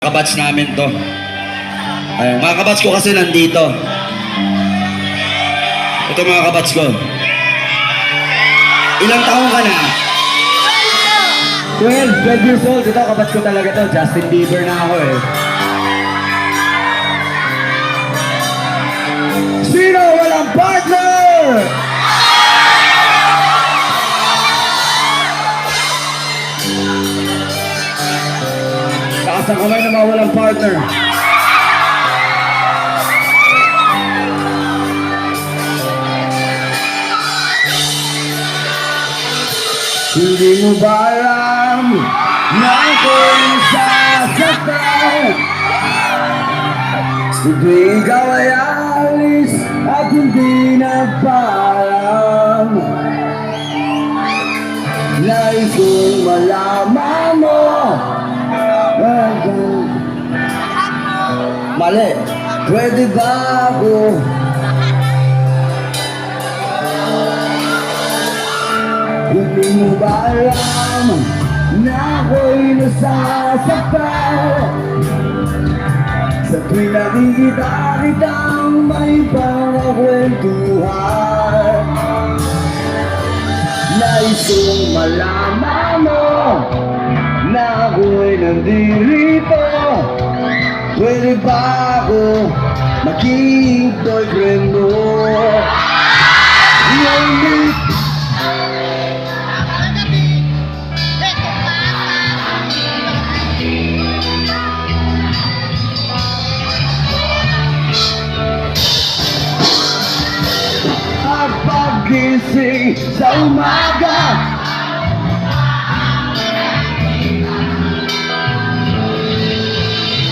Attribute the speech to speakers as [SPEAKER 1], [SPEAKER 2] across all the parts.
[SPEAKER 1] Kabats namin to. Ayun, mga kabats ko kasi nandito. Ito mga kabats ko. Ilang taong ka na?
[SPEAKER 2] 12 years old. Ito, kabats ko talaga to. Justin Bieber na ako eh. Sino walang partner? Taas ang kamay na mga walang partner. Hindi mo ba alam na ako'y sasaktan? Sa tuwing ikaw ay alis at hindi nagpaalam, nais kong malaman mo. Mali, pwede ba ako? Hindi mo ba alam na ako'y nasasaktan? Sa tuwing nakikita kitang may pangakwentuhan, nais kong malaman mo na ako'y nandito. Pwede ba ako maging boyfriend mo? At paggising sa umaga,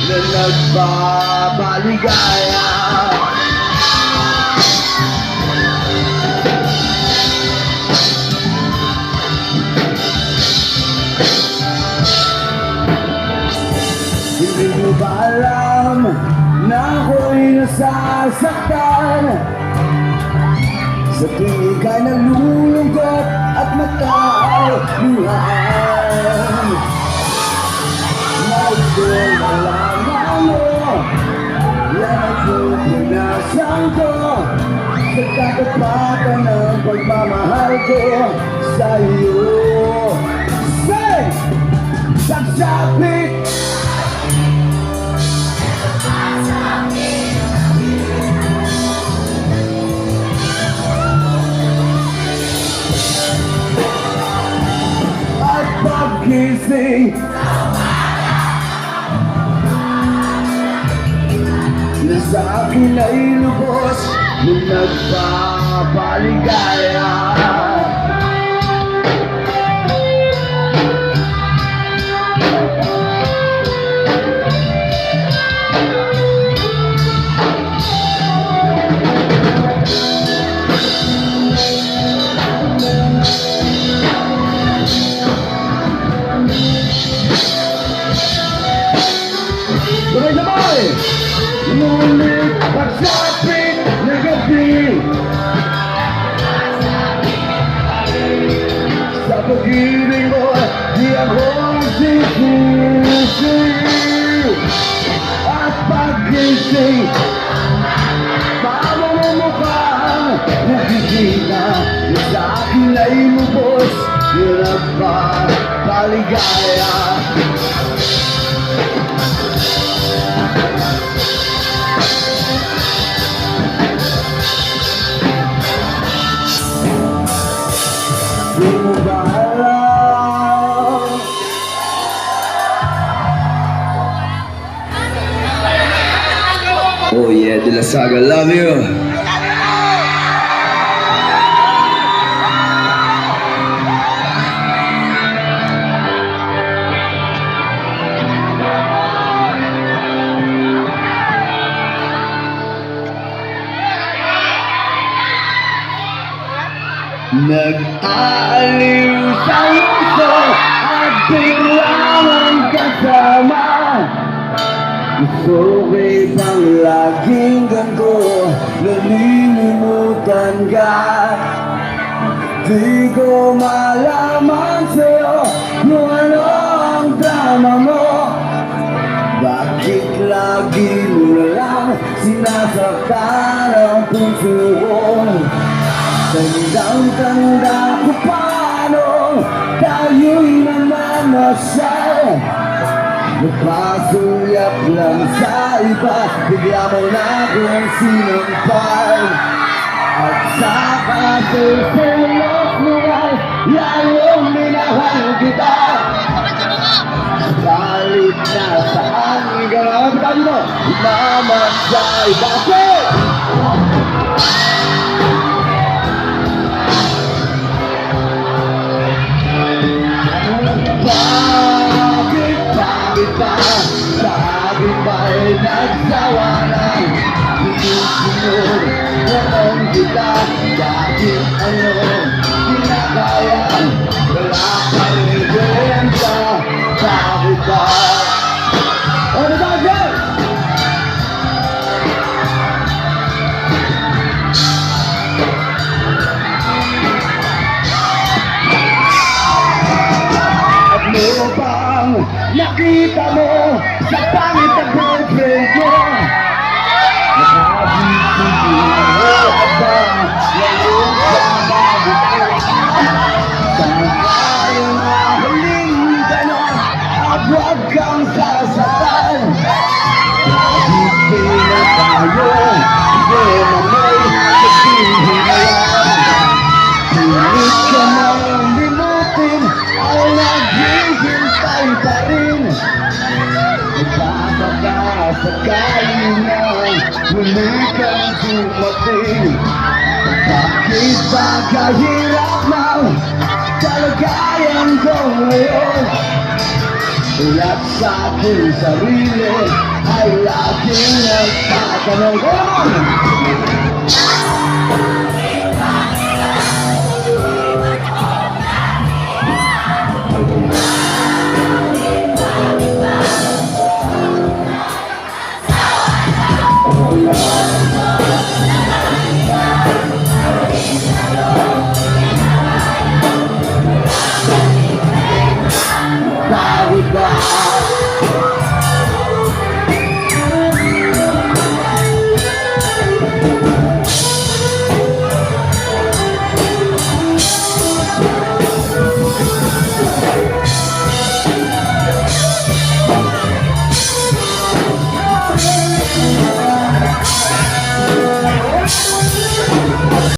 [SPEAKER 2] na nagbabaligaya, hindi mo ba alam na ako'y nasasaktan? Sa tuwing ika'y nalulungkot at matay luhaan, nais kong malaman mo yan ang pupunasan ko sa katapatan ng pagmamahal ko sa iyo. Say! Sagsapit! At pagkising na sa akin ay lubos nung nagpapaligaya. Sabay-sabay! Ngunit pagsapit na gabi, sa pag-ibig mo di ako sisisi. At pag-gising, paano mo mukhang nakikita na sa akin ay lubos yun ang paligaya. Di mo ba alam? Oh yeah, De La Saga, love you. Nag-aaliw sa uso at biglang kasama. Gusto ko'y pang laging ganito, nalilimutan ka. Di ko malaman sa'yo kung ano ang drama mo. Bakit lagi mo na lang sinasaktan ang puso ko. Tandang-tanda ko paano tayo'y namamasal. Nagpasulyap lang sa iba, bigla mo na kung sinampal. At saka pulot mo ay lalong minahal kita. Galit na saan ka na tayo mo mamasay. Bakit? Bakit ba sa akin ba'y nagsawa na? Sinusunod naman kita, bakit ano kinakaya? Wala ka rin benta, bakit ba? Ano ba dyan? Ano bang nakita mo sa pangit na boyfriend mo? Nakabisipin mo ka ba ngayon sa mabito? Saan tayo mahuling ganon at huwag kang sasaktan? Kahit di na tayo, hindi na may sabihin na yan. Pilit ka nang limutin ay naghihintay pa rin. Nagpapakasakali na muli kang dumating. Bakit ba kahirap na kalagayan ko ngayon? At sa aking sarili ay laging nagtatanong.